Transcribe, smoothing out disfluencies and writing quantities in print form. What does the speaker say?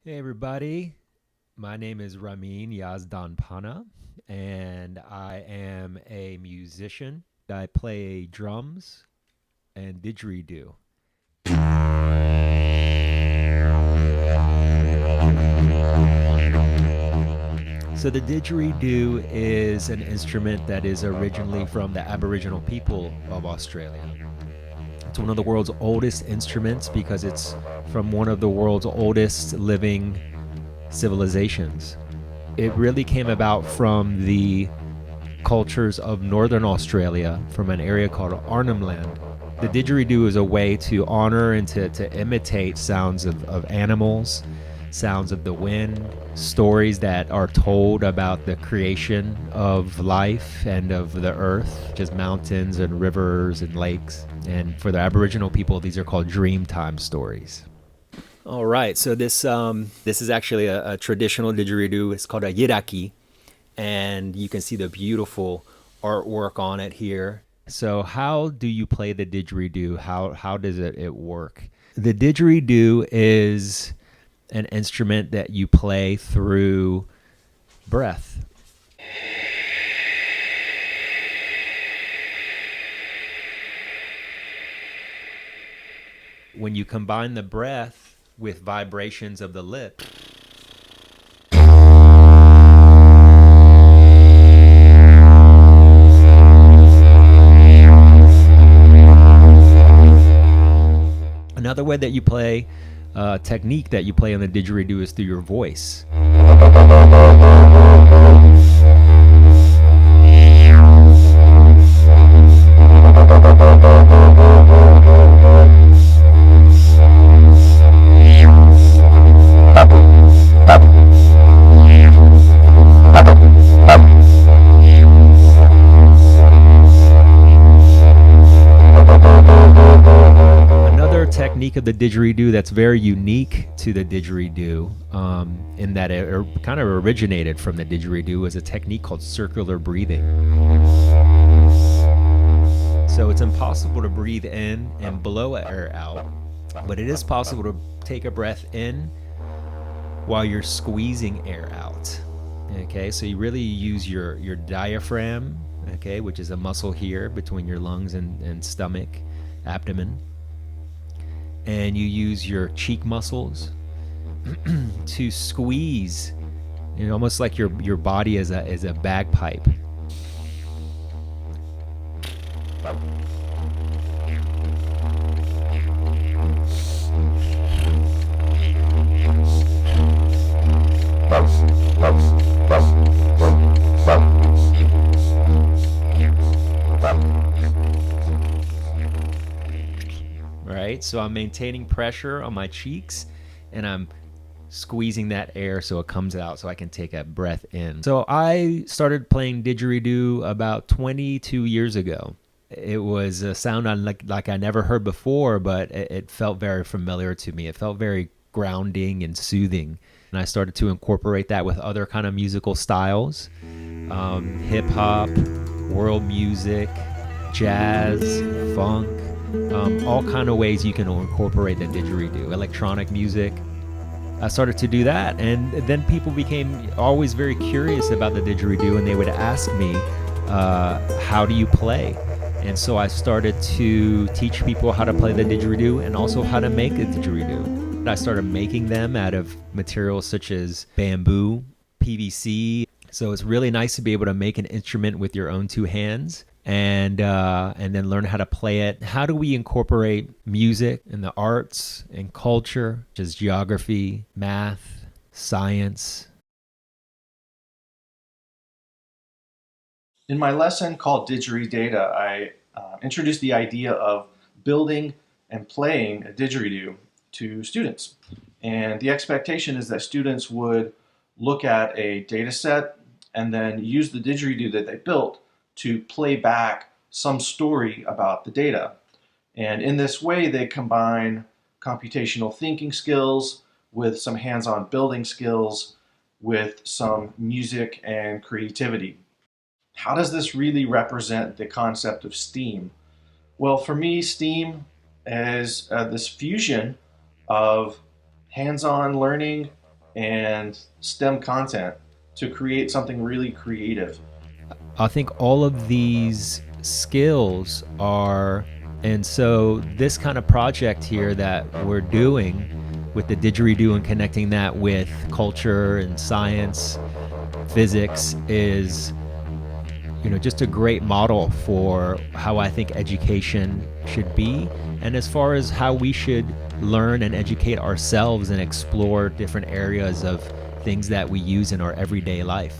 Hey everybody, my name is Ramin Yazdanpanah, and I am a musician. I play drums and didgeridoo. So the didgeridoo is an instrument that is originally from the Aboriginal people of Australia. It's one of the world's oldest instruments because it's from one of the world's oldest living civilizations. It really came about from the cultures of northern Australia, from an area called Arnhem Land. The didgeridoo is a way to honor and to imitate sounds of animals, sounds of the wind, stories that are told about the creation of life and of the earth, just mountains and rivers and lakes. And for the Aboriginal people, these are called Dreamtime stories. All right, so this is actually a traditional didgeridoo. It's called a yiraki, and you can see the beautiful artwork on it here. So, how do you play the didgeridoo? How does it work? The didgeridoo is an instrument that you play through breath. When you combine the breath with vibrations of the lip, another way that you play, technique that you play on the didgeridoo is through your voice. Technique of the didgeridoo that's very unique to the didgeridoo, in that it kind of originated from the didgeridoo, is a technique called circular breathing. So it's impossible to breathe in and blow air out, but it is possible to take a breath in while you're squeezing air out. Okay, so you really use your diaphragm, okay, which is a muscle here between your lungs and stomach, abdomen. And you use your cheek muscles to squeeze, almost like your body is a bagpipe. Right? So I'm maintaining pressure on my cheeks and I'm squeezing that air so it comes out so I can take a breath in. So I started playing didgeridoo about 22 years ago. It was a sound like I never heard before, but it felt very familiar to me. It felt very grounding and soothing. And I started to incorporate that with other kind of musical styles, hip hop, world music, jazz, funk, all kind of ways you can incorporate the didgeridoo, electronic music. I started to do that, and then people became always very curious about the didgeridoo, and they would ask me, how do you play? And so I started to teach people how to play the didgeridoo and also how to make a didgeridoo. I started making them out of materials such as bamboo, PVC. So it's really nice to be able to make an instrument with your own two hands and then learn how to play it. How do we incorporate music and the arts and culture, such as geography, math, science? In my lesson called Didgeridata, I introduced the idea of building and playing a didgeridoo to students. And the expectation is that students would look at a data set and then use the didgeridoo that they built to play back some story about the data. And in this way, they combine computational thinking skills with some hands-on building skills with some music and creativity. How does this really represent the concept of STEAM? Well, for me, STEAM is this fusion of hands-on learning and STEM content to create something really creative. I think all of these skills are, and so this kind of project here that we're doing with the didgeridoo and connecting that with culture and science, physics is, just a great model for how I think education should be, and as far as how we should learn and educate ourselves and explore different areas of things that we use in our everyday life.